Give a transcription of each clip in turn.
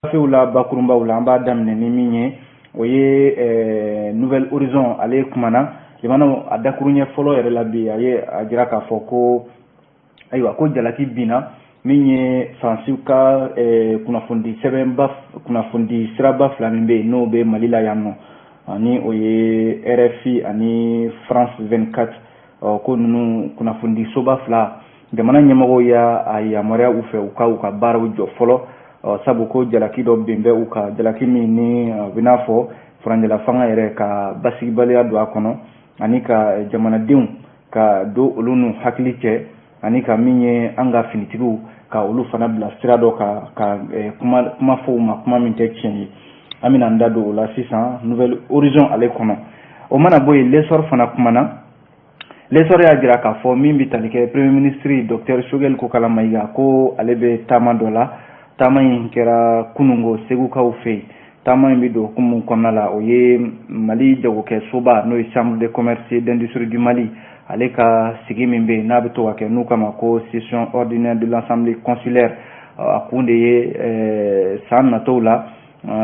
Fewla bakurumba wula an b'a daminɛ ni min ye o ye Nouvelle Horizon ale kumana limana a dakuruɲɛ fɔlɔ yɛrɛ la bi a ye a jira k'a fɔ ko ayiwa ko jalaki binna min ye Faransiw ka kunnafoni siraba fila min bɛ yen n'o bɛ Mali la yan nɔ ani o ye RFI ani France 24 ko ninnu kunnafoni soba fila jamana ɲɛmɔgɔw y'a yamaruya u fɛ u ka baaraw jɔ fɔlɔ sabu ko jalaki dɔ bɛn bɛ u ka jalaki min ni bɛ n'a fɔ furanjɛla fanga yɛrɛ ka basigibaliya don a kɔnɔ ani ka jamanadenw ka don olu n'u hakili cɛ ani ka min ye an ka finitigiw ka olu fana bila sira dɔ ka kuma fɔ u ma kuma min tɛ tiɲɛ ye an bɛna an da don o la sisan Nouvelle Horizon ale kɔnɔ o mana bɔ yen l'essor fana kumana l'essor y'a jira k'a fɔ min bɛ tali kɛ Premier ministre Dr Choguel Kokala Mayiga ko ale bɛ taama dɔ la taama in kɛra kunungo segukaw fɛ yen taama in bɛ don hukumu kɔnɔna la o ye Mali jagokɛ soba n'o ye Chambre de commerce et d'industrie du Mali ale ka sigi min bɛ yen n'a bɛ to ka kɛ n'u kama ko session ordinaire de l'Assemblée consulaire a kun de ye san nataw la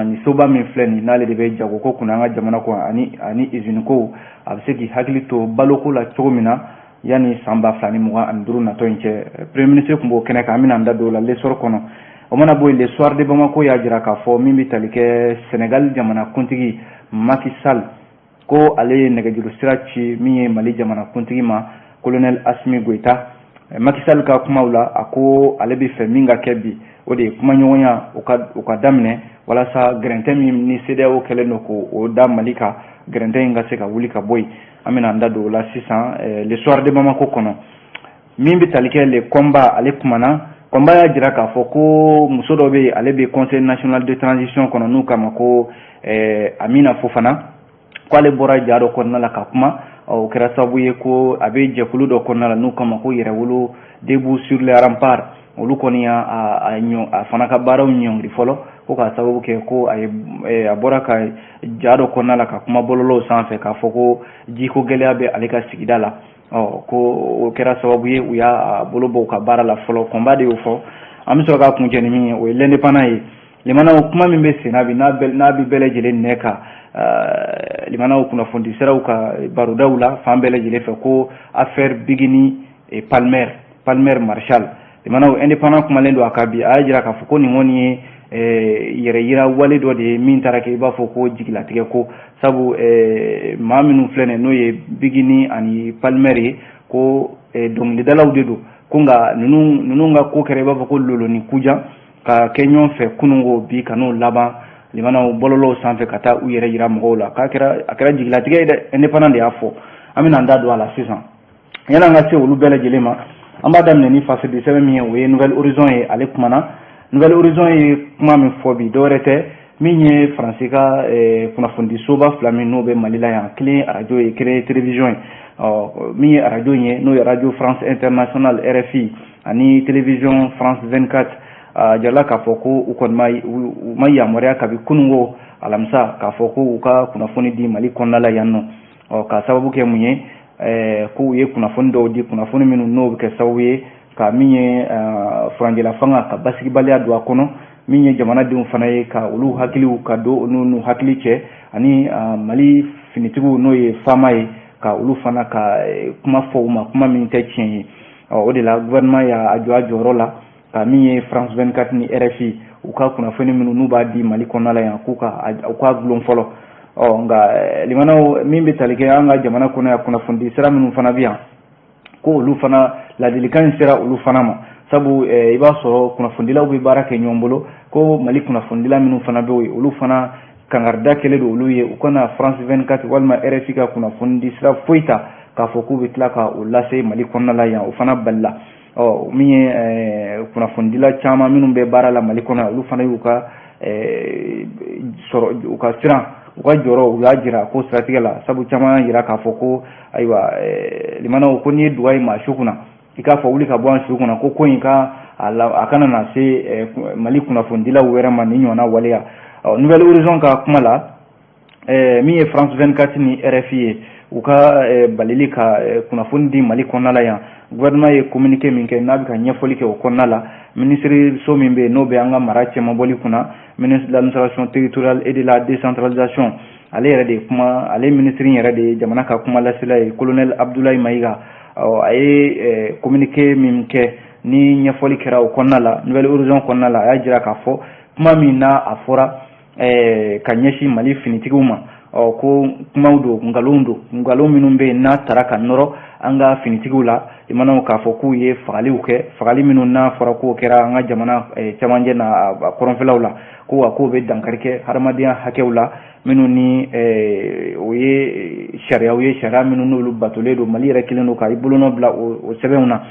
ni soba min filɛ nin n'ale de bɛ jagoko kunna an ka jamana kɔnɔ ani usine ko a bɛ se k'i hakili to baloko la cogo min na yanni san 2025 natɔ in cɛ Premier ministre tun b'o kɛnɛ kan an bɛna an da don o la l'essor kɔnɔ o mana bɔ yen le soir de Bamako y'a jira k'a fɔ min bɛ tali kɛ Sénégal jamanakuntigi Macky Sall ko ale ye nɛgɛjuru sira ci min ye Mali jamanakuntigi ma colonel Assimi Goïta Macky Sall ka kumaw la a ko ale bɛ fɛ min ka kɛ bi o de ye kuma ɲɔgɔnya o ka daminɛ walasa gɛrɛntɛ min ni CEDEAO kɛlen don k'o da Mali kan gɛrɛntɛ in ka se ka wuli ka bɔ yen an bɛna an da don o la sisan le soir de Bamako kɔnɔ min bɛ tali kɛ le combat ale kumana Komba y'a jira k'a fɔ ko muso dɔ bɛ ale bɛ Conseil national de transition kɔnɔ n'u kama ko Amina Fofana k'ale bɔra ja dɔ kɔnɔna la ka kuma o kɛra sababu ye ko a bɛ jɛkulu dɔ kɔnɔna la n'u kama ko yɛrɛwolo debout sur les remparts olu kɔni a fana ka baaraw ɲɔngiri fɔlɔ ko k'a sababu kɛ ko a bɔra ka ja dɔ kɔnɔna la ka kuma bɔlɔlɔw sanfɛ k'a fɔ ko jiko gɛlɛya bɛ ale ka sigida la ko o kɛra sababu ye u y'a bolo bɔ u ka baara la fɔlɔ Komba de y'o fɔ an bɛ sɔrɔ k'a kuncɛ ni min ye o ye l'indépendant ye limanaw kuma min bɛ senna bi n'a bɛ bɛɛ lajɛlen nɛ ka limanaw kunnafoni siraw ka barodaw la fan bɛɛ lajɛlen fɛ ko affaire Bigini Palmer Marshal limanaw indépendant kumalen don a ka bi a y'a jira k'a fɔ ko nin kɔni ye yɛrɛ yira wale dɔ de ye min taara kɛ i b'a fɔ ko jigilatigɛ ko sabu maa minnu filɛ nin n'o ye Bigini ani Palmer ye ko dɔnkilidalaw de don ko nka ninnu ka ko kɛra i b'a fɔ ko lolo ni kujan ka kɛ ɲɔgɔn fɛ kunungo bi ka n'o laban limanaw bɔlɔlɔw sanfɛ ka taa u yɛrɛ yira mɔgɔw la a kɛra jigilatigɛ ye dɛ indépendant de y'a fɔ an bɛna an da don a la sisan yanni an ka se olu bɛɛ lajɛlen ma an b'a daminɛ ni fasidi sɛbɛn min ye o ye Nouvelle Horizon ye ale kumana Nouvelle Horizon ye kuma min fɔ bi dɔwɛrɛ tɛ min ye Faransi ka kunnafoni soba fila min n'o bɛ Mali la yan kelen arajo ye kelen télévision ye min ye arajo ye n'o ye radio France Internationale RFI ani télévision France 24 jarala k'a fɔ ko u kɔni u ma yamaruya kabi kunungo alamisa k'a fɔ ko u ka kunnafoni di Mali kɔnɔna la yan nɔ k'a sababu kɛ mun ye ko u ye kunnafoni dɔw di kunnafoni minnu n'o bɛ kɛ sababu ye ka min ye furanjɛla fanga ka basigibaliya don a kɔnɔ min ye jamanadenw fana ye ka olu hakiliw ka don n'u hakili cɛ ani Mali finitigiw n'o ye faama ye ka olu fana ka kuma fɔ u ma kuma min tɛ tiɲɛ ye o de la gouvernement y'a jɔ a jɔyɔrɔ la ka min ye France 24 ni RFI u ka kunnafoni minnu n'u b'a di Mali kɔnɔna la yan k'u ka gulon fɔlɔ nka limanaw min bɛ tali kɛ an ka jamana kɔnɔ yan kunnafoni sira minnu fana bɛ yan ko olu fana ladilikan in sera olu fana ma sabu i b'a sɔrɔ kunnafonidilaw bɛ baara kɛ ɲɔgɔn bolo ko Mali kunnafonidila minnu fana bɛ yen olu fana kangarida kɛlen don olu ye u kana France 24 walima RFI ka kunnafoni sira foyi ta k'a fɔ k'u bɛ tila ka o lase Mali kɔnɔna la yan o fana balila min ye kunnafonidila caman minnu bɛ baara la Mali kɔnɔ olu fana y'u ka u ka siran u ka jɔyɔrɔ u y'a jira ko siratigɛ la sabu caman y'a jira k'a fɔ ko ayiwa limanaw ko n'i ye duga ye maa su kunna i k'a fɔ wuli ka bɔ an su kunna ko in a kana na se Mali kunnafonidilaw wɛrɛ ma ni ɲɔgɔnna waleya Nouvelle Horizon ka kuma la min ye France 24 ni RFI ye u ka balili ka kunnafoni di Mali kɔnɔna la yan gouvernement ye communiqué min kɛ n'a bɛ ka ɲɛfɔli kɛ o kɔnɔna la ministre so min bɛ n'o bɛ an ka mara cɛmabɔli kunna ministre de l'administration territoriale et de la décentralisation ale yɛrɛ de kuma ale ministre yɛrɛ de jamana ka kuma lasela ye colonel Abdoulaye Maïga a ye communiqué min kɛ ni ɲɛfɔli kɛra o kɔnɔna la nouvelle horizon kɔnɔna la a y'a jira k'a fɔ kuma min n'a a fɔra ka ɲɛsin Mali finitigiw ma ko kumaw don nkalon minnu bɛ yen n'a taara ka nɔrɔ an ka finitigiw la i mana k'a fɔ k'u ye fagaliw kɛ fagali minnu n'a fɔra k'o kɛra an ka jamana cɛmancɛ n'a kɔrɔnfɛlaw la k'o bɛ dankari kɛ hadamadenya hakɛw la minnu ni o ye sariyaw ye sariya minnu n'olu batolen don Mali yɛrɛ kelen don ka i bolonɔ bila o sɛbɛnw na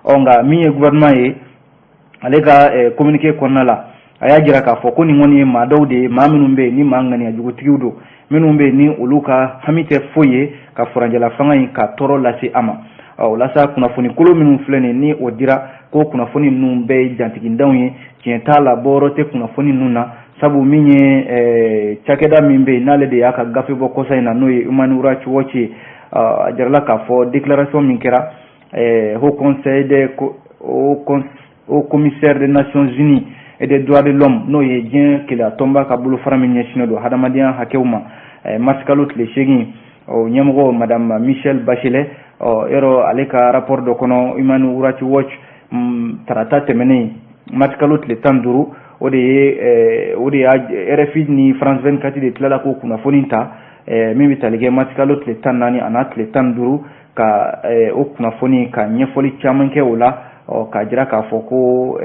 nka min ye gouvernement ye ale ka communiqué kɔnɔna la a y'a jira k'a fɔ ko nin kɔni ye maa dɔw de ye maa minnu bɛ yen ni maa ŋaniyajugutigiw don minnu bɛ yen ni olu ka hami tɛ foyi ye ka furanjɛla fanga in ka tɔɔrɔ lase a ma walasa kunnafoni kolo minnu filɛ nin ni o dira ko kunnafoni ninnu bɛɛ ye jantigidanw ye tiɲɛ t'a la bɔyɔrɔ tɛ kunnafoni ninnu na sabu min ye cakɛda min bɛ yen n'ale de y'a ka gafe bɔ kɔsa in na n'o ye Human Rights Watch ye a jarala k'a fɔ déclaration min kɛra au commissaire des Nations Unies et des droits de l'homme n'o ye diɲɛ keleya tɔnba ka bolofara min ɲɛsinnen don hadamadenya hakɛw ma mars kalo tile 8 ɲɛmɔgɔ madame Michelle Bachelet yɔrɔ ale ka rapport dɔ kɔnɔ Human Rights Watch tarata tɛmɛnen mars kalo tile 15 o de y'a RFI ni France 24 de tilala ko kunnafoni ta min bɛ tali kɛ mars kalo tile 14 a n'a tile 15 ka o kunnafoni ka ɲɛfɔli caman kɛ o la k'a jira k'a fɔ ko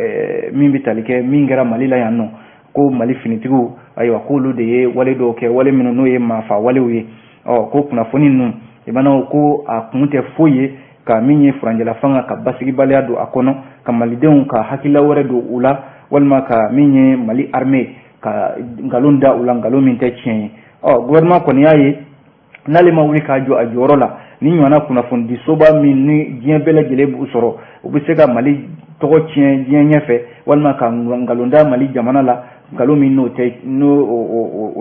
min bɛ tali kɛ min kɛra Mali la yan nɔ ko Mali finitigiw ayiwa k'olu de ye wale dɔw kɛ wale minnu n'o ye maafa walew ye ko kunnafoni ninnu i b'a dɔn ko a kun tɛ foyi ye ka min ye furanjɛla fanga ka basigibaliya don a kɔnɔ ka malidenw ka hakilila wɛrɛ don u la walima ka min ye Mali armée ka nkalon da u la nkalon min tɛ tiɲɛ ye gouvernement kɔni y'a ye n'ale ma wuli k'a jɔ a jɔyɔrɔ la ni ɲɔgɔnna kunnafoni di soba min ni diɲɛ bɛɛ lajɛlen b'u sɔrɔ u bɛ se ka Mali tɔgɔ tiɲɛ diɲɛ ɲɛfɛ walima ka nkalon da Mali jamana la nkalon min n'o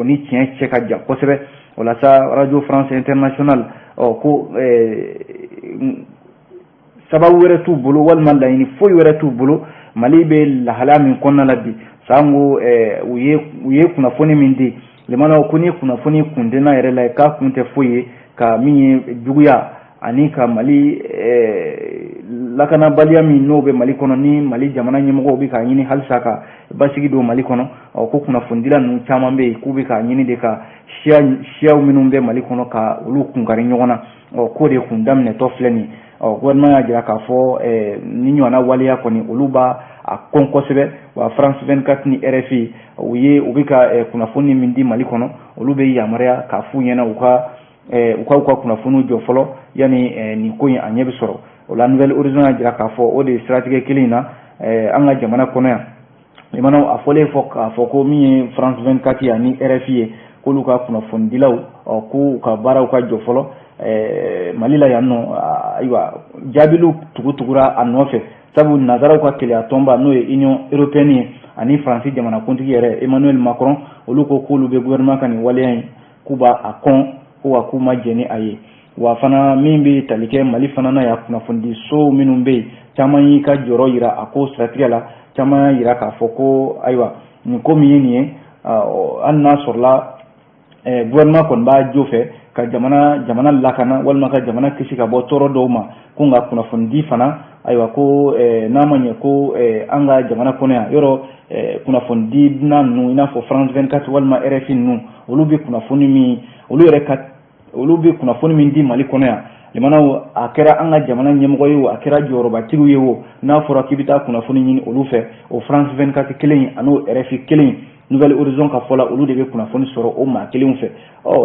ni tiɲɛ cɛ ka jan kosɛbɛ walasa Radio France Internationale ko sababu wɛrɛ t'u bolo walima laɲini foyi wɛrɛ t'u bolo Mali bɛ lahalaya min kɔnɔna la bi sango u ye kunnafoni min di limanaw ko ni kunnafoni kundenna yɛrɛ la k'a kun tɛ foyi ye ka min ye juguya ani ka Mali lakanabaliya min n'o bɛ Mali kɔnɔ ni Mali jamana ɲɛmɔgɔw bɛ k'a ɲini halisa ka basigi don Mali kɔnɔ ko kunnafonidila ninnu caman bɛ yen k'u bɛ k'a ɲini de ka siyaw minnu bɛ Mali kɔnɔ ka olu kunkari ɲɔgɔn na k'o de kun daminɛtɔ filɛ nin gouvernement y'a jira k'a fɔ ni ɲɔgɔnna waleya kɔni olu b'a kɔn kosɛbɛ wa France 24 ni RFI u bɛ ka kunnafoni min di Mali kɔnɔ olu bɛ yamaruya k'a f'u ɲɛna u ka kunnafoniw jɔ fɔlɔ yanni nin ko in a ɲɛ bɛ sɔrɔ o la nouvelle horizon y'a jira k'a fɔ o de siratigɛ kelen in na an ka jamana kɔnɔ yan limanaw a fɔlen k'a fɔ ko min ye France 24 ani RFI ye k'olu ka kunnafonidilaw k'u ka baaraw ka jɔ fɔlɔ Mali la yan nɔ ayiwa jaabiliw tugutugura a nɔfɛ sabu nazaraw ka keleya tɔnba n'o ye Union européenne ye ani Faransi jamanakuntigi yɛrɛ Emmanuel Macron olu ko k'olu bɛ gouvernement ka nin waleya in k'u b'a kɔn ko wa k'u ma jɛn ni a ye wa fana min bɛ tali kɛ Mali fana na yan kunnafonidi so minnu bɛ yen caman y'i ka jɔyɔrɔ yira a ko siratigɛ la caman y'a yira k'a fɔ ko ayiwa nin ko min ye nin ye hali n'a sɔrɔla gouvernement kɔni b'a jo fɛ ka jamana lakana walima ka jamana kisi ka bɔ tɔɔrɔ dɔw ma ko nka kunnafonidi fana ayiwa ko n'a ma ɲɛ ko an ka jamana kɔnɔ yan yɔrɔ kunnafonidi dunan ninnu i n'a fɔ France 24 walima RFI ninnu olu bɛ kunnafoni min di Mali kɔnɔ yan limanaw a kɛra an ka jamana ɲɛmɔgɔ ye o a kɛra jɔyɔrɔbatigiw ye o n'a fɔra k'i bɛ taa kunnafoni ɲini olu fɛ o France 24 kelen an'o RFI kelen nouvelle horizon ka fɔ la olu de bɛ kunnafoni sɔrɔ o maa kelenw fɛ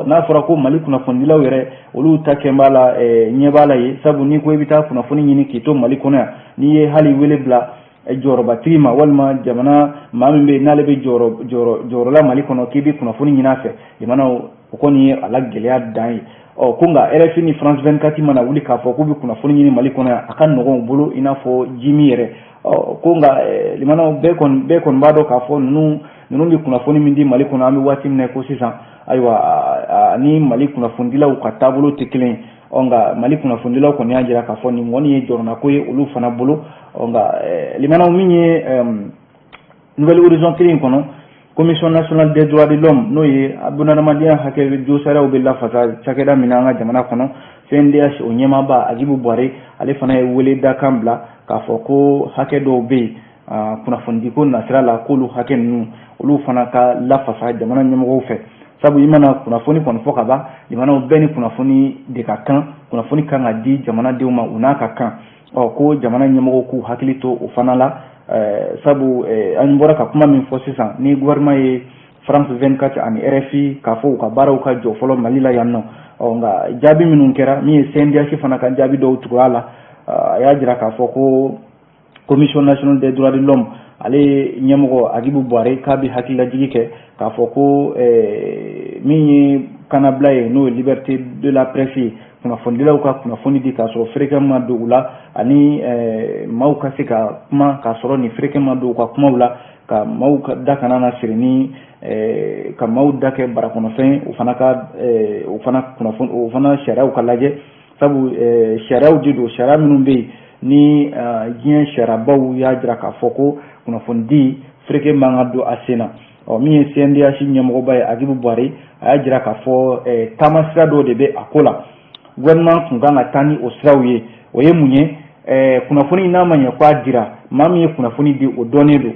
n'a fɔra ko Mali kunnafonidilaw yɛrɛ olu ta kɛ b'a la ɲɛ b'a la ye sabu n'i ko i bɛ taa kunnafoni ɲini k'i to Mali kɔnɔ yan n'i ye hali wele bila jɔyɔrɔbatigi ma walima jamana maa min bɛ yen n'ale bɛ jɔyɔrɔ la Mali kɔnɔ k'i bɛ kunnafoni ɲini a fɛ limanaw o kɔni ye a la gɛlɛya dan ye ko nka RFI ni France 24 mana wuli k'a fɔ k'u bɛ kunnafoni ɲini Mali kɔnɔ yan a ka nɔgɔn u bolo i n'a fɔ Jimi yɛrɛ ko nka limanaw bɛɛ kɔni b'a dɔn k'a fɔ ninnu bɛ kunnafoni min di Mali kɔnɔ an bɛ waati min na ko sisan ayiwa ni Mali kunnafondilaw ka taabolo tɛ kelen nga Mali kunnafondilaw kɔni y'a jira k'a fɔ nin kɔni ye jɔrɔna ko ye olu fana bolo nga limanaw min ye Nouvelle Horizon kelen kɔnɔ Commission nationale des droits de l'homme n'o ye bunadamadenya hakɛ jo sariyaw bɛ lafasa cakɛda min na an ka jamana kɔnɔ CNDH o ɲɛmaaba Agibu Buware ale fana ye weleda kan bila k'a fɔ ko hakɛ dɔw bɛ yen kunnafonidiko nasira la k'olu hakɛ ninnu olu fana ka lafasa jamana ɲɛmɔgɔw fɛ sabu i mana kunnafoni kɔni fɔ ka ban limanaw bɛɛ ni kunnafoni de ka kan kunnafoni kan ka di jamanadenw ma u n'a ka kan ko jamana ɲɛmɔgɔw k'u hakili to o fana la sabu an bɔra ka kuma min fɔ sisan ni gouvernement ye France 24 ani RFI k'a fɔ u ka baaraw ka jɔ fɔlɔ Mali la yan nɔ nka jaabi minnu kɛra min ye CNDH fana ka jaabi dɔw tugura la a y'a jira k'a fɔ ko Commission nationale des droits de l'homme ale ɲɛmɔgɔ Agibu Buware k'a bɛ hakililajigi kɛ k'a fɔ ko min ye kanabila ye n'o ye liberté de la presse ye kunnafonidilaw ka kunnafoni di k'a sɔrɔ ferekɛ ma don u la ani maaw ka se ka kuma k'a sɔrɔ ni ferekɛ ma don u ka kumaw la ka maaw da kana na siri ni ka maaw da kɛ barakɔnɔfɛn o fana sariyaw ka lajɛ sabu sariyaw de don sariya minnu bɛ yen ni diɲɛ sariyabaw y'a jira k'a fɔ ko kunnafonidi ferekɛ man ka don a sen na min ye CNDH ɲɛmɔgɔba ye Agibu Buware a y'a jira k'a fɔ taama sira dɔw de bɛ a ko la gouvernement kun kan ka taa ni o siraw ye o ye mun ye kunnafoni n'a ma ɲɛ k'a dira maa min ye kunnafoni di o dɔnnen don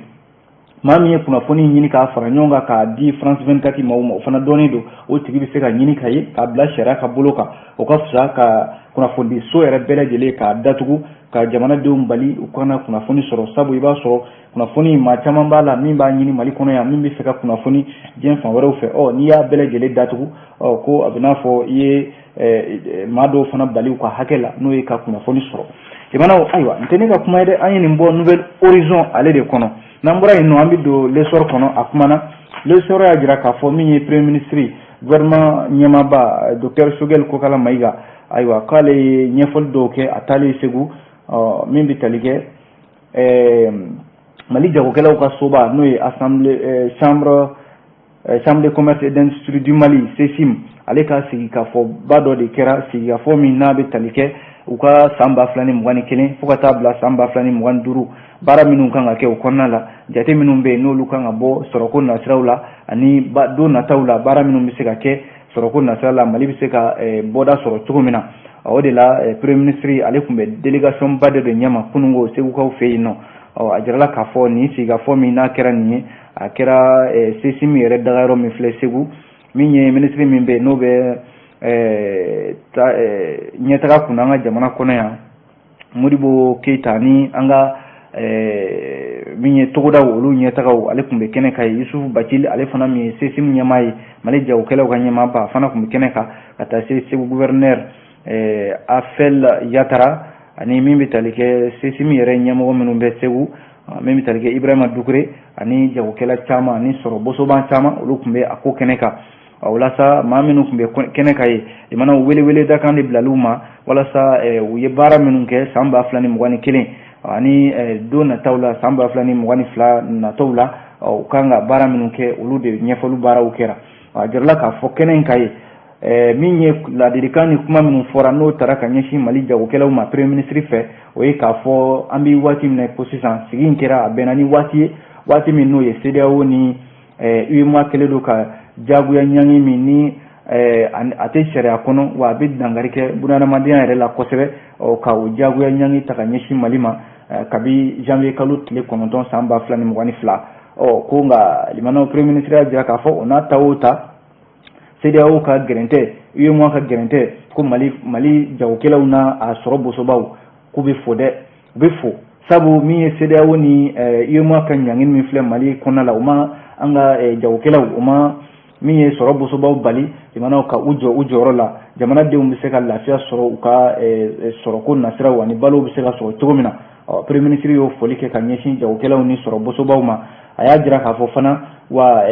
maa min ye kunnafoni ɲini k'a fara ɲɔgɔn kan k'a di France 24 maaw ma o fana dɔnnen don o tigi bɛ se ka ɲini ka ye k'a bila sariya ka bolo kan o ka fisa ka kunnafoni so yɛrɛ bɛɛ lajɛlen k'a datugu ka jamanadenw bali u kana kunnafoni sɔrɔ sabu i b'a sɔrɔ kunnafoni maa caman b'a la min b'a ɲini Mali kɔnɔ yan min bɛ fɛ ka kunnafoni diɲɛ fan wɛrɛw fɛ n'i y'a bɛɛ lajɛlen datugu ko a bɛ n'a fɔ i ye maa dɔw fana bali u ka hakɛ la n'o ye ka kunnafoni sɔrɔ jamanaw ayiwa n tɛ ne ka kuma ye dɛ an ye nin bɔ Nouvelle Horizon ale de kɔnɔ n'an bɔra yen nɔ an bɛ don l'essor kɔnɔ a kumana l'essor y'a jira k'a fɔ min ye premier ministre gouvernement ɲɛmaaba docteur Choguel Kokala Mayiga ayiwa k'ale ye ɲɛfɔli dɔw kɛ a taalen Segu min bɛ tali kɛ Mali jagokɛlaw ka soba n'o ye chambre de commerce et d'industrie du Mali CECIM ale ka sigikafɔba dɔ de kɛra sigikafɔ min n'a bɛ tali kɛ u ka san 2021 fo ka taa bila san 2025 baara minnu kan ka kɛ o kɔnɔna la jate minnu bɛ yen n'olu kan ka bɔ sɔrɔko nasiraw la ani don nataw la baara minnu bɛ se ka kɛ sɔrɔko nasira la Mali bɛ se ka bɔda sɔrɔ cogo min na o de la premier ministre ale tun bɛ délégation ba de ɲɛma kunungo segukaw fɛ yen nɔ a jirala k'a fɔ nin sigikafɔ min n'a kɛra nin ye a kɛra CECIM yɛrɛ dagayɔrɔ min filɛ Segu min ye ministre min bɛ yen n'o bɛ ɲɛtaga kun an ka jamana kɔnɔ yan Modibo Keita ni an ka min ye togodaw olu ɲɛtagaw ale tun bɛ kɛnɛ kan Yusufu Bacili ale fana min ye CECIM ɲɛmaa ye Mali jagokɛlaw ka ɲɛmaaba fana tun bɛ kɛnɛ kan ka taa se Segu gouverneur Afel Yatara ani min bɛ tali kɛ CECIM yɛrɛ ɲɛmɔgɔ minnu bɛ Segu min bɛ tali kɛ Ibrahima Dukure ani jagokɛla caman ani sɔrɔ bosoban caman olu tun bɛ a ko kɛnɛ kan walasa maa minnu tun bɛ kɛnɛ kan ye jamana welewele dakan de bilal'u ma walasa u ye baara minnu kɛ san 2021 ani don nataw la san 2022 nataw la u kan ka baara minnu kɛ olu de ɲɛfɔli baaraw kɛra a jirala k'a fɔ kɛnɛ in ka ye min ye ladilikan ni kuma minnu fɔra n'o taara ka ɲɛsin Mali jagokɛlaw ma premier ministre fɛ o ye k'a fɔ an bɛ waati min na ko sisan sigi in kɛra a bɛnna ni waati ye waati min n'o ye CEDEAO ni UEMOA kɛlen don ka jagoya ɲangi min ni a tɛ sariya kɔnɔ wa a bɛ dankari kɛ bunadamadenya yɛrɛ la kosɛbɛ ka o jagoya ɲangi ta ka ɲɛsin Mali ma kabi janvier kalo tile 9 san 2022 ko nka limanaw premier ministre y'a jira k'a fɔ o n'a ta o ta CEDEAO ka gɛrɛntɛ UEMOA ka gɛrɛntɛ ko Mali jagokɛlaw n'a a sɔrɔ bosobaw k'u bɛ fo dɛ u bɛ fo sabu min ye CEDEAO ni UEMOA ka ɲangini min filɛ Mali kɔnɔna la o ma an ka jagokɛlaw o ma min ye sɔrɔ bosobaw bali jamanaw ka u jɔyɔrɔ la jamanadenw bɛ se ka lafiya sɔrɔ u ka sɔrɔko nasiraw ani balo bɛ se ka sɔrɔ cogo min na premier ministre y'o foli kɛ ka ɲɛsin jagokɛlaw ni sɔrɔ bosobaw ma a y'a jira k'a fɔ fana wa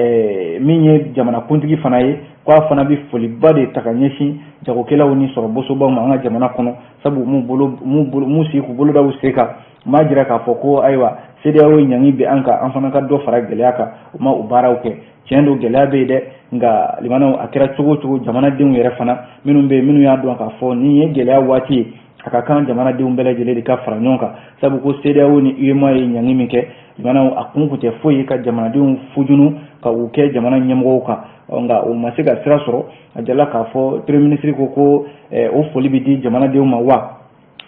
min ye jamanakuntigi fana ye k'a fana bɛ foliba de ta ka ɲɛsin jagokɛlaw ni sɔrɔ bosobaw ma an ka jamana kɔnɔ sabu mun sigi k'u bolo da u sen kan ma jira k'a fɔ ko ayiwa CEDEAO ɲangi bɛ an kan an fana ka dɔ fara gɛlɛya kan u ma u baaraw kɛ tiɲɛ don gɛlɛya bɛ yen dɛ nka limanaw a kɛra cogo cogo jamanadenw yɛrɛ fana minnu bɛ yen minnu y'a dɔn k'a fɔ nin ye gɛlɛya waati ye a ka kan jamanadenw bɛɛ lajɛlen de ka fara ɲɔgɔn kan sabu ko CEDEAO ni UEMOA ye ɲangi min kɛ limanaw a kun tɛ foyi ye ka jamanadenw fujunu ka u kɛ jamana ɲɛmɔgɔw kan nka o ma se ka sira sɔrɔ a jala k'a fɔ premier ministre ko o foli bɛ di jamanadenw ma wa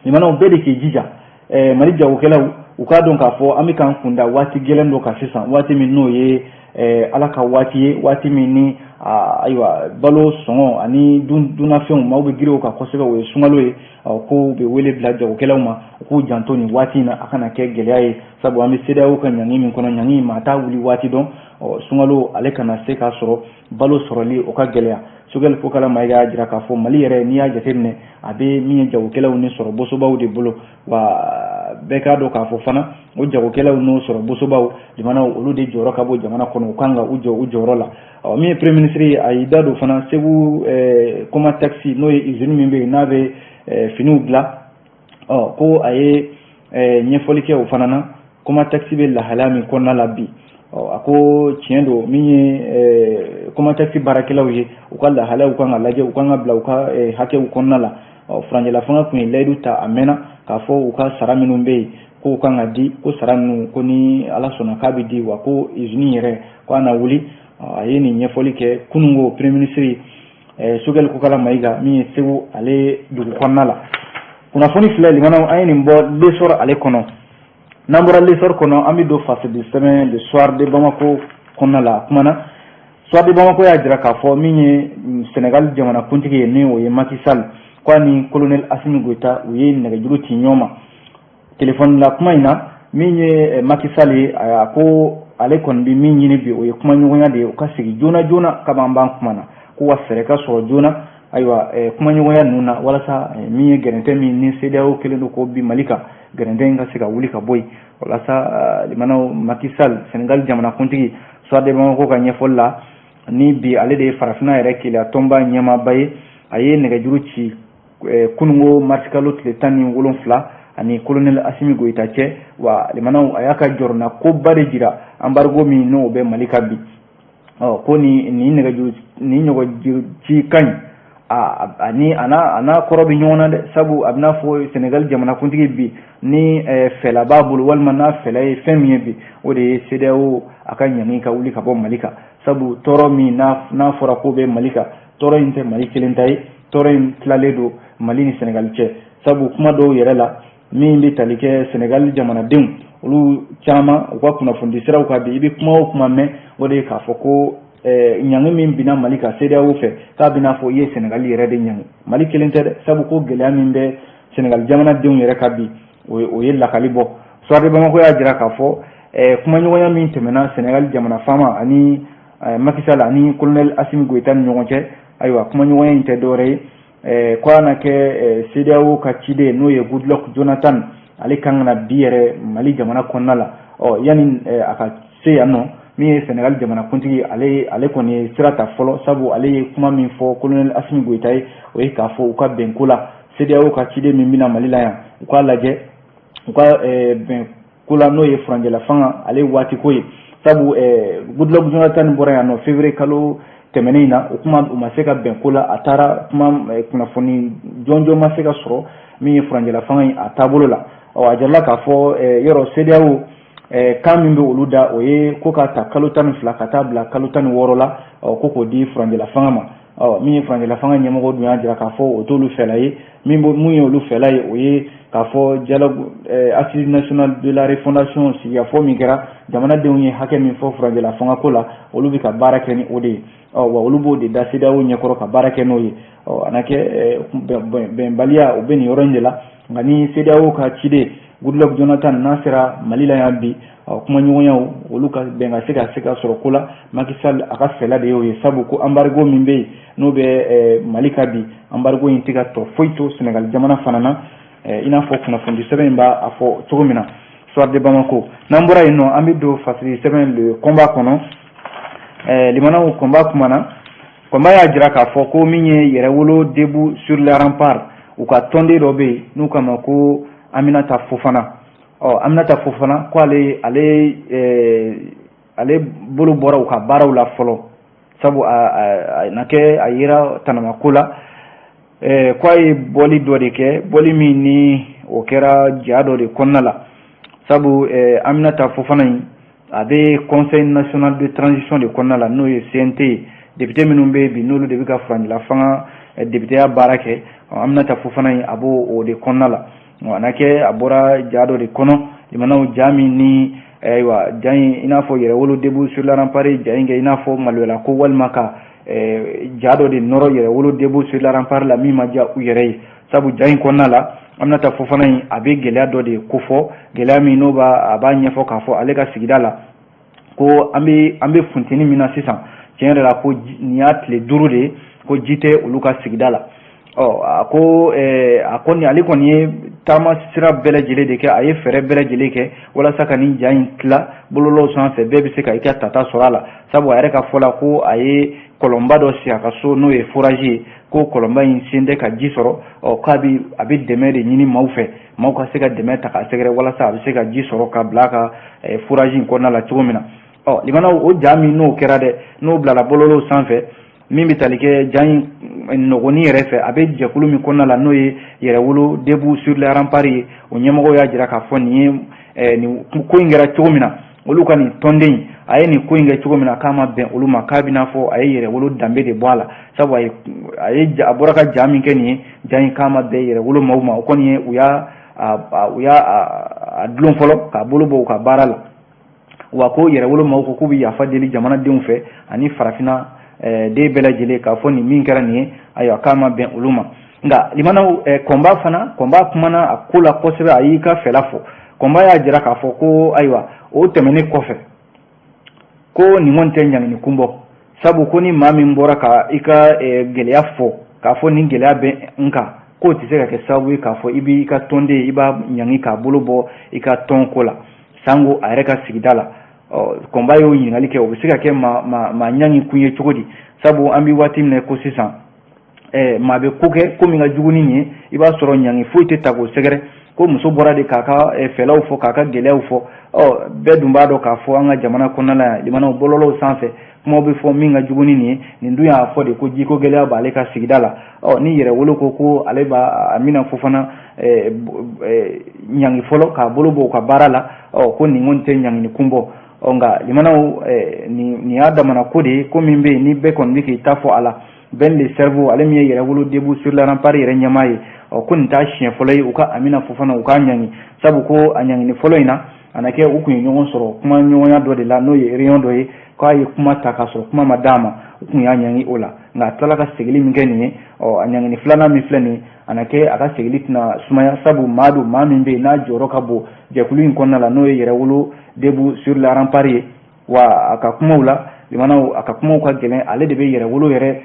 limanaw bɛɛ de k'i jija Mali jagokɛlaw u k'a dɔn k'a fɔ an bɛ k'an kunda waati gɛlɛn dɔ kan sisan waati min n'o ye ala ka waati ye waati min ni ayiwa balo sɔngɔ ani dunnafɛnw maaw bɛ girin o kan kosɛbɛ o ye sunkalo ye ko bɛ wele bila jagokɛlaw ma u k'u janto nin waati in na a kana kɛ gɛlɛya ye sabu an bɛ CEDEAO ka ɲangi min kɔnɔ ɲangi maa t'a wuli waati dɔn sunkalo ale kana se k'a sɔrɔ balo sɔrɔli o ka gɛlɛya Sogɛli Kokala Mayiga y'a jira k'a fɔ Mali yɛrɛ n'i y'a jateminɛ a bɛ min ye jagokɛlaw ni sɔrɔ bosobaw de bolo wa bɛɛ k'a dɔn k'a fɔ fana o jagokɛlaw n'o sɔrɔ bosobaw jamanaw olu de jɔyɔrɔ ka bɔ jamana kɔnɔ u kan ka u jɔ u jɔyɔrɔ la min ye premier ministre ye a y'i da don fana Segu Koma taxi n'o ye usine min bɛ yen n'a bɛ finiw dilan ko a ye ɲɛfɔli kɛ o fana na Koma taxi bɛ lahalaya min kɔnɔna la bi a ko tiɲɛ don min ye Koma taxi baarakɛlaw ye u ka lahalayaw kan ka lajɛ u kan ka bila u ka hakɛw kɔnɔna la furancɛla fanga tun ye layidu ta a mɛnna k'a fɔ u ka sara minnu bɛ yen ko kan ka di ko sara ninnu ko ni ala sɔnna k'a bɛ di wa ko usine yɛrɛ ko an na wuli a ye nin ɲɛfɔli kɛ kunungo premier ministre Sogɛli Kokala Mayiga min ye Segu ale dugu kɔnɔna la kunnafoni filɛ limanaw an ye nin bɔ lesɔr ale kɔnɔ n'an bɔra lesɔr kɔnɔ an bɛ don face du semaine le soir de Bamako kɔnɔna la kumana soir de Bamako y'a jira k'a fɔ min ye Senegal jamanakuntigi ye ni o ye Macky Sall ko ni colonel Assimi Goïta u ye nɛgɛjuru ci ɲɔgɔn ma téléphone la kuma in na min ye Macky Sall ye a ko ale kɔni bɛ min ɲini bi o ye kuma ɲɔgɔnya de ye u ka segin joona joona kab'an b'an kuma na ko wa fɛɛrɛ ka sɔrɔ joona ayiwa kuma ɲɔgɔnya ninnu na walasa min ye gɛrɛntɛ min ni CEDEAO kelen don ko bi Mali kan gɛrɛntɛ in ka se ka wuli ka bɔ yen walasa limanaw Macky Sall Senegal jamanakuntigi soir de Bamako ka ɲɛfɔli la ni bi ale de ye farafinna yɛrɛ keleya tɔnba ɲɛmaaba ye a ye nɛgɛjuru ci kunungo mars kalo tile 17 ani colonel Assimi Goïta cɛ wa limanaw a y'a ka jɔrɔna koba de jira embargo min n'o bɛ Mali kan bi ko nin nɛgɛjuru ci ka ɲi ani a n'a kɔrɔ bɛ ɲɔgɔn na dɛ sabu a bɛna fɔ Senegal jamanakuntigi bi ni fɛla b'a bolo walima n'a fɛla ye fɛn min ye bi o de ye CEDEAO a ka ɲangi ka wuli ka bɔ Mali kan sabu tɔɔrɔ min n'a fɔra ko bɛ Mali kan tɔɔrɔ in tɛ Mali kelen ta ye tɔɔrɔ in tilalen don Mali ni Senegal cɛ sabu kuma dɔw yɛrɛ la min bɛ tali kɛ Senegal jamanadenw olu caman u ka kunnafoni siraw ka bi i bɛ kuma o kuma mɛn o de ye k'a fɔ ko ɲangi min bina Mali ka CEDEAO fɛ k'a bɛna fɔ i ye Senegal yɛrɛ de ɲangi Mali kelen tɛ dɛ sabu ko gɛlɛya min bɛ Senegal jamanadenw yɛrɛ ka bi o ye lakali bɔ soir de Bamako y'a jira k'a fɔ kuma ɲɔgɔnya min tɛmɛna Senegal jamana faama ani Macky Sall ani colonel Assimi Goïta ni ɲɔgɔn cɛ ayiwa kuma ɲɔgɔnya in tɛ dɔwɛrɛ ye ko a na kɛ CEDEAO ka ciden n'o ye Goodluck Jonathan ale kan ka na bi yɛrɛ Mali jamana kɔnɔna la yanni a ka se yan nɔ min ye Senegal jamanakuntigi ale kɔni ye sira ta fɔlɔ sabu ale ye kuma min fɔ colonel Assimi Goïta ye o ye k'a fɔ u ka bɛnko la CEDEAO ka ciden min bɛna Mali la yan u k'a lajɛ u ka bɛnko la n'o ye furancɛla fanga ale waati ko ye sabu Goodluck Jonathan bɔra yan nɔ février kalo tɛmɛnen in na o kuma u ma se ka bɛnko la a taara kuma kunnafoni jɔnjɔn ma se ka sɔrɔ min ye furancɛla fanga in a taabolo la a jarala k'a fɔ yɔrɔ CEDEAO kan min bɛ olu da o ye ko ka ta kalo 12 ka taa bila kalo 16 la ko k'o di furancɛla fanga ma min ye furancɛla fanga ɲɛmɔgɔ dun y'a jira k'a fɔ o t'olu fɛla ye mun ye olu fɛla ye o ye k'a fɔ dialogue assise nationale de la refondation sigikafɔ min kɛra jamanadenw ye hakɛ min fɔ furancɛla fanga ko la olu bɛ ka baara kɛ ni o de ye wa olu b'o de da CEDEAO ɲɛkɔrɔ ka baara kɛ n'o ye a na kɛ bɛnbaliya o bɛ nin yɔrɔ in de la nka ni CEDEAO ka ciden Goodluck Jonathan n'a sera Mali la yan bi kuma ɲɔgɔnyaw olu ka bɛn ka se ka sɔrɔ ko la Macky Sall a ka fɛla de y'o ye sabu ko embargo min bɛ yen n'o bɛ Mali ka bi embargo in tɛ ka tɔ foyi to Senegal jamana fana na i n'a fɔ kunnafoni sɛbɛn in b'a fɔ cogo min na soir de Bamako n'an bɔra yen nɔ an bɛ don fasili sɛbɛn le combat kɔnɔ limanaw combat kuma na combat y'a jira k'a fɔ ko min ye yɛrɛwolo debout sur les remparts u ka tɔnden dɔ bɛ yen n'u kama ko Aminata Fofana Aminata Fofana ko ale bolo bɔra u ka baaraw la fɔlɔ sabu na kɛ a yira tanamako la ko a ye bɔli dɔ de kɛ bɔli min ni o kɛra ja dɔ de kɔnɔna la sabu Aminata Fofana in a bɛ conseil national de transition de kɔnɔna la n'o ye CNT député minnu bɛ bi n'olu de bɛ ka furancɛla fanga députéya baara kɛ Aminata Fofana in a b'o o de kɔnɔna la a na kɛ a bɔra ja dɔ de kɔnɔ limanaw ja min ni ayiwa ja in i n'a fɔ yɛrɛwolo debout sur la rempart ja in kɛ i n'a fɔ maloyala ko walima ka ja dɔ de nɔrɔ yɛrɛwolo debout sur la rempart la min ma diya u yɛrɛ ye sabu ja in kɔnɔna la Aminata Fofana in a bɛ gɛlɛya dɔ de kofɔ gɛlɛya min n'o a b'a ɲɛfɔ k'a fɔ ale ka sigida la ko an bɛ funteni min na sisan tiɲɛ yɛrɛ la ko nin y'a tile 5 de ye ko ji tɛ olu ka sigida la a ko ale kɔni ye taama sira bɛɛ lajɛlen de kɛ a ye fɛɛrɛ bɛɛ lajɛlen kɛ walasa ka nin ja in tila bololaw sanfɛ bɛɛ bɛ se ka i ka tata sɔrɔ a la sabu a yɛrɛ ka fɔ la ko a ye kɔlɔnba dɔ sigi a ka so n'o ye forage ye ko kɔlɔnba in sen tɛ ka ji sɔrɔ k'a a bɛ dɛmɛ de ɲini maaw fɛ maaw ka se ka dɛmɛ ta k'a sɛgɛrɛ walasa a bɛ se ka ji sɔrɔ ka bila a ka forage in kɔnɔna la cogo min na limanaw o ja min n'o kɛra dɛ n'o bilala bololaw sanfɛ min bɛ tali kɛ ja in nɔgɔni yɛrɛ fɛ a bɛ jɛkulu min kɔnɔna la n'o ye yɛrɛwolo debout sur la rempart ye o ɲɛmɔgɔw y'a jira k'a fɔ nin ko in kɛra cogo min na olu ka nin tɔnden a ye nin ko in kɛ cogo min na k'a ma bɛn olu ma k'a bɛ n'a fɔ a ye yɛrɛwolo danbe de bɔ a la sabu a bɔra ka ja min kɛ nin ye ja in k'a ma bɛn yɛrɛwolo maaw ma o kɔni ye u y'a dulon fɔlɔ k'a bolo bɔ u ka baara la wa ko yɛrɛwolo maaw ko k'u bɛ yafa deli jamanadenw fɛ ani farafinna den bɛɛ lajɛlen k'a fɔ nin min kɛra nin ye ayiwa k'a ma bɛn olu ma nka limanaw kɔnba kumana a ko la kosɛbɛ a y'i ka fɛla fɔ kɔnba y'a jira k'a fɔ ko ayiwa o tɛmɛnen kɔfɛ ko nin kɔni tɛ ɲangini kun bɔ sabu ko ni maa min bɔra ka i ka gɛlɛya fɔ k'a fɔ nin gɛlɛya bɛ n kan k'o tɛ se ka kɛ sababu ye k'a fɔ i b'i ka tɔnden i b'a ɲangi k'a bolo bɔ i ka tɔn ko la sango a yɛrɛ ka sigida la kɔnba y'o ɲininkali kɛ o bɛ se ka kɛ maa ɲangi kun ye cogo di sabu an bɛ waati min na ko sisan maa bɛ ko kɛ ko min ka jugu ni nin ye i b'a sɔrɔ ɲangi foyi tɛ ta k'o sɛgɛrɛ ko muso bɔra de k'a ka fɛlaw fɔ k'a ka gɛlɛyaw fɔ bɛɛ dun b'a dɔn k'a fɔ an ka jamana kɔnɔna la yan limanaw bɔlɔlɔw sanfɛ kumaw bɛ fɔ min ka jugu ni nin ye nin dun y'a fɔ de ko jiko gɛlɛya b'ale ka sigida la ni yɛrɛwolo ko ale b'a Amina Fofana ɲangi fɔlɔ k'a bolo bɔ u ka baara la ko nin kɔni tɛ ɲangini kun bɔ nka limanaw nin y'a damana ko de ye ko min bɛ yen ni bɛɛ kɔni bɛ k'i ta fɔ a la Ben le cerveau ale min ye yɛrɛwolo debout sur la rempart yɛrɛ ɲɛmaa ye ko nin t'a siɲɛ fɔlɔ ye u ka Amina Fofana u k'a ɲangi sabu ko a ɲangini fɔlɔ in na a na kɛ u tun ye ɲɔgɔn sɔrɔ kuma ɲɔgɔnya dɔ de la n'o ye réunion dɔ ye k'a ye kuma ta k'a sɔrɔ kuma ma d'a ma u tun y'a ɲangi o la nka a tilala ka segili min kɛ nin ye a ɲangini filanan min filɛ nin ye a na kɛ a ka segili tɛna sumaya sabu maa min bɛ yen n'a jɔyɔrɔ ka bon jɛkulu in kɔnɔna la n'o ye yɛrɛwolo debout sur la rempart ye wa a ka kumaw la limanaw a ka kumaw ka gɛlɛn ale de bɛ yɛrɛwolo yɛrɛ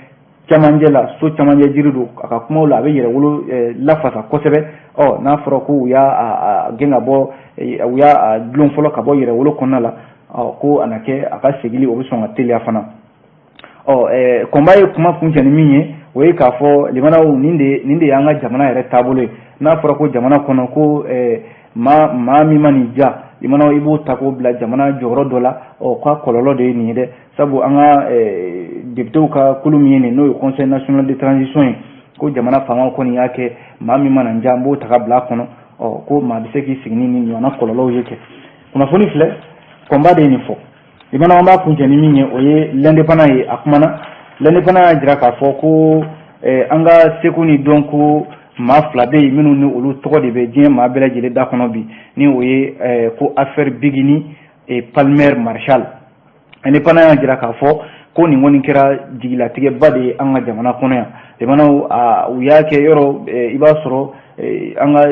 camancɛ la so camancɛ jiri don a ka kumaw la a bɛ yɛrɛwolo lafasa kosɛbɛ n'a fɔra ko u y'a gɛn ka bɔ u y'a dulon fɔlɔ ka bɔ yɛrɛwolo kɔnɔna la ko a na kɛ a ka segili o bɛ sɔn ka teliya fana kɔnba ye kuma kuncɛ ni min ye o ye k'a fɔ limanaw nin de y'an ka jamana yɛrɛ taabolo ye n'a fɔra ko jamana kɔnɔ ko maa min ma nin ja limanaw i b'o ta k'o bila jamana jɔyɔrɔ dɔ la k'a kɔlɔlɔ de ye nin ye dɛ sabu an ka députéw ka kulu min ye nin n'o ye conseil national de transition ye ko jamana faamaw kɔni y'a kɛ maa min mana n ja n b'o ta ka bila a kɔnɔ ko maa bɛ se k'i sigi ni nin ɲɔgɔnna kɔlɔlɔw ye kɛ kunnafoni filɛ kɔnba de ye nin fɔ limanaw an b'a kuncɛ ni min ye o ye l'indépendant ye a kumana l'indépendant y'a jira k'a fɔ ko an ka seko ni dɔnko maa fila bɛ yen minnu ni olu tɔgɔ de bɛ diɲɛ maa bɛɛ lajɛlen da kɔnɔ bi ni o ye ko affaire Bigini Palmer Marshal indépendant y'a jira k'a fɔ ko nin kɔni kɛra jigilatigɛba de ye an ka jamana kɔnɔ yan limanaw u y'a kɛ yɔrɔ i b'a sɔrɔ an ka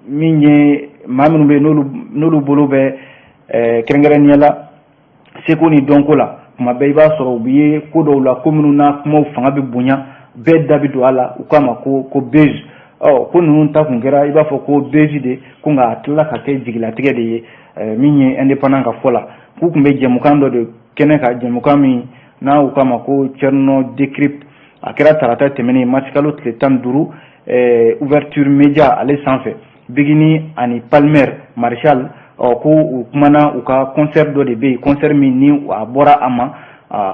min ye maa minnu bɛ yen n'olu bolo bɛ kɛrɛnkɛrɛnnenya la seko ni dɔnko la kuma bɛɛ i b'a sɔrɔ u ye ko dɔw la ko minnu n'a kumaw fanga bɛ bonya bɛɛ da bɛ don a la u k'a ma ko bezi ko ninnu ta kun kɛra i b'a fɔ ko bezi de ko nka a tilala ka kɛ jigilatigɛ de ye min ye indépendant ka fɔ la k'u tun bɛ jɛmukan dɔ de kɛnɛ ka jɛmukan min n'a u k'a ma ko Thierno Decrypte a kɛra tarata tɛmɛnen marisi kalo tile 15 ouverture média ale sanfɛ Bigini ani Palmer Marshall ko u kumana u ka concert dɔ de bɛ yen concert min ni a bɔra a ma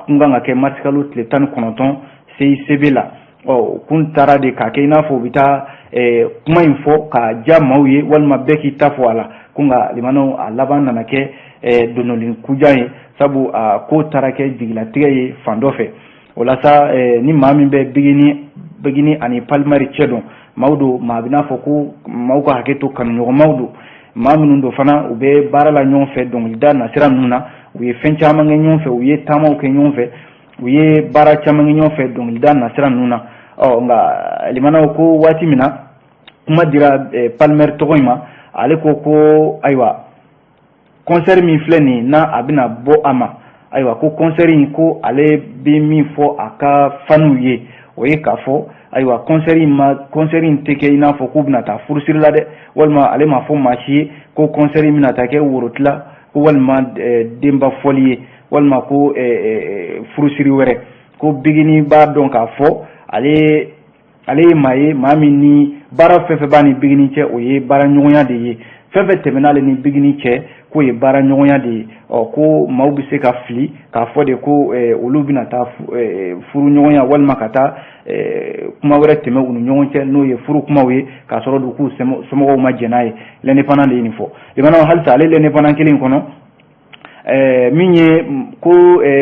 kun kan ka kɛ mars kalo tile 19 CICB la kun taara de k'a kɛ i n'a fɔ u bɛ taa kuma in fɔ ka diya maaw ye walima bɛɛ k'i ta fɔ a la kun ka limanaw a laban nana kɛ donnoli kujan ye sabu ko taara kɛ jigilatigɛ ye fan dɔ fɛ o la sa ni maa min bɛ Bigini ani Palmer cɛ dɔn maaw don maa bɛ n'a fɔ ko maaw ka hakɛ to kanuɲɔgɔnmaw don maa minnu don fana u bɛ baara la ɲɔgɔn fɛ dɔnkilida nasira ninnu na u ye fɛn caman kɛ ɲɔgɔn fɛ u ye taamaw kɛ ɲɔgɔn fɛ u ye baara caman kɛ ɲɔgɔn fɛ dɔnkilida nasira ninnu na nka limanaw ko waati min na kuma dira Palmer tɔgɔ in ma ale ko ayiwa concert min filɛ nin na a bɛna bɔ a ma ayiwa ko concert in ko ale bɛ min fɔ a ka faniw ye o ye k'a fɔ ayiwa concert in tɛ kɛ i n'a fɔ k'u bɛna taa furusiri la dɛ walima ale ma fɔ maa si ye ko concert in bɛna taa kɛ worotila ko walima denba fɔli ye walima ko furusiri wɛrɛ ko Bigini b'a dɔn k'a fɔ ale ye maa ye maa min ni baara fɛn fɛn b'a ni Bigini cɛ o ye baara ɲɔgɔnya de ye fɛn fɛn tɛmɛn'ale ni Bigini cɛ k'o ye baara ɲɔgɔnya de ye ko maaw bɛ se ka fili k'a fɔ de ko olu bɛna taa furu ɲɔgɔnya walima ka taa kuma wɛrɛ tɛmɛ u ni ɲɔgɔn cɛ n'o ye furu kumaw ye k'a sɔrɔ de k'u somɔgɔw ma jɛn n'a ye l'indépendant de ye nin fɔ limanaw halisa ale l'indépendant kelen kɔnɔ min ye ko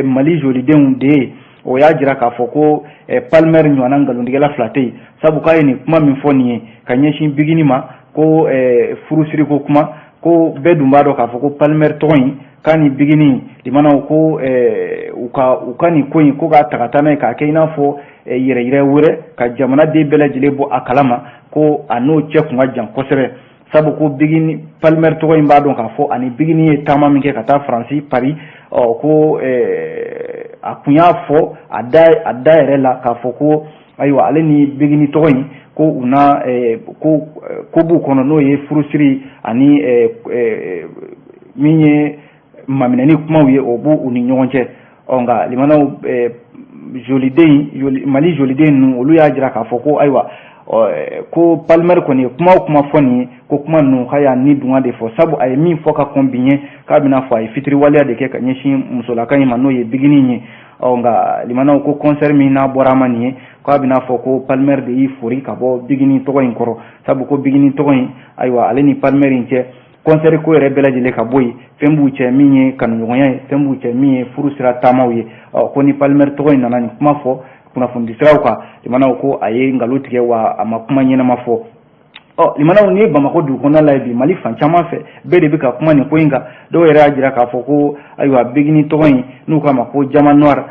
Mali jolidenw de ye o y'a jira k'a fɔ ko Palmer ɲɔgɔnna nkalontigɛla fila tɛ yen sabu k'a ye nin kuma min fɔ nin ye ka ɲɛsin Bigini ma ko furusiri ko kuma ko bɛɛ dun b'a dɔn k'a fɔ ko Palmer tɔgɔ in k'a ni Bigini limanaw ko u ka nin ko in ko k'a ta ka taa n'a ye k'a kɛ i n'a fɔ yɛrɛyɛrɛ wɛrɛ ka jamanaden bɛɛ lajɛlen bɔ a kalama ko a n'o cɛ kun ka jan kosɛbɛ sabu ko Palmer tɔgɔ in b'a dɔn k'a fɔ ani Bigini ye taama min kɛ ka taa Faransi Paris ko a kun y'a fɔ a da yɛrɛ la k'a fɔ ko ayiwa ale ni Bigini tɔgɔ in ko u na ko b'u kɔnɔ n'o ye furusiri ani min ye maminɛni kumaw ye o b'u ni ɲɔgɔn cɛ nka limanaw Mali joliden ninnu olu y'a jira k'a fɔ ko ayiwa ko Palmer kɔni ye kuma o kuma fɔ nin ye ko kuma ninnu k'a y'a ni dunga de fɔ sabu a ye min fɔ ka kɔn bi ɲɛ k'a bɛna fɔ a ye fitiriwaleya de kɛ ka ɲɛsin musolaka in ma n'o ye Bigini ye nka limanaw ko concert min n'a bɔra a ma nin ye k'a bɛna fɔ ko Palmer de y'i fori ka bɔ Bigini tɔgɔ in kɔrɔ sabu ko Bigini tɔgɔ in ayiwa ale ni Palmer in cɛ concert ko yɛrɛ bɛɛ lajɛlen ka bɔ yen fɛn b'u cɛ min ye kanuɲɔgɔnya ye fɛn b'u cɛ min ye furu sira taamaw ye ko ni Palmer tɔgɔ in nana nin kuma fɔ kunnafoni siraw kan limanaw ko a ye nkalon tigɛ wa a ma kuma ɲɛnama fɔ limanaw ni Bamako dugu kɔnɔna la bi Mali fan caman fɛ bɛɛ de bɛ ka kuma nin ko in kan dɔw yɛrɛ y'a jira k'a fɔ ko ayiwa Bigini tɔgɔ in n'u k'a ma ko Jama Noir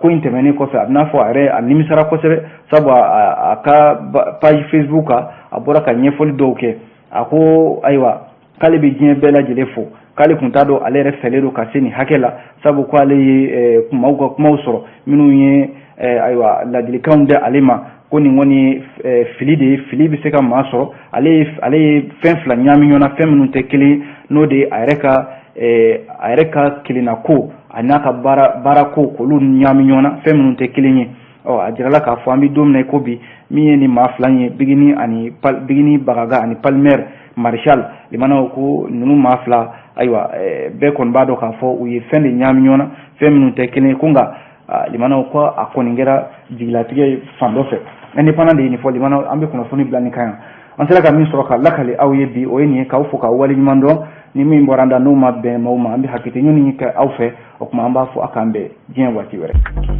ko in tɛmɛnen kɔfɛ a bɛna fɔ a yɛrɛ a nimisara kosɛbɛ sabu a ka page Facebook kan a bɔra ka ɲɛfɔli dɔw kɛ a ko ayiwa k'ale bɛ diɲɛ bɛɛ lajɛlen fo k'ale kun t'a dɔn ale yɛrɛ fɛlen don ka se nin hakɛ la sabu ko ale ye maaw ka kumaw sɔrɔ minnu ye ayiwa ladilikanw di ale ma ko nin kɔni ye fili de ye fili bɛ se ka maa sɔrɔ ale ye fɛn fila ɲaami ɲɔgɔn na fɛn minnu tɛ kelen n'o de ye a yɛrɛ ka kelenna ko a n'a ka baara ko k'olu ɲaami ɲɔgɔn na fɛn minnu tɛ kelen ye a jirala k'a fɔ an bɛ don min na i ko bi min ye nin maa fila ye Bigini Bagaga ani Palmer Marshall limanaw ko ninnu maa fila ayiwa bɛɛ kɔni b'a dɔn k'a fɔ u ye fɛn de ɲaami ɲɔgɔn na fɛn minnu tɛ kelen ye ko nka limanaw ko a kɔni kɛra jigilatigɛ fan dɔ fɛ indépendant de ye nin fɔ limanaw an bɛ kunnafoni bila nin kan yan an sera ka min sɔrɔ ka lakale aw ye bi o ye nin ye k'aw fɔ k'aw waleɲuman dɔn ni min bɔra an da n'o ma bɛn maaw ma an bɛ hakɛto ɲini kɛ aw fɛ o tuma an b'a fɔ a k'an bɛn diɲɛ waati wɛrɛ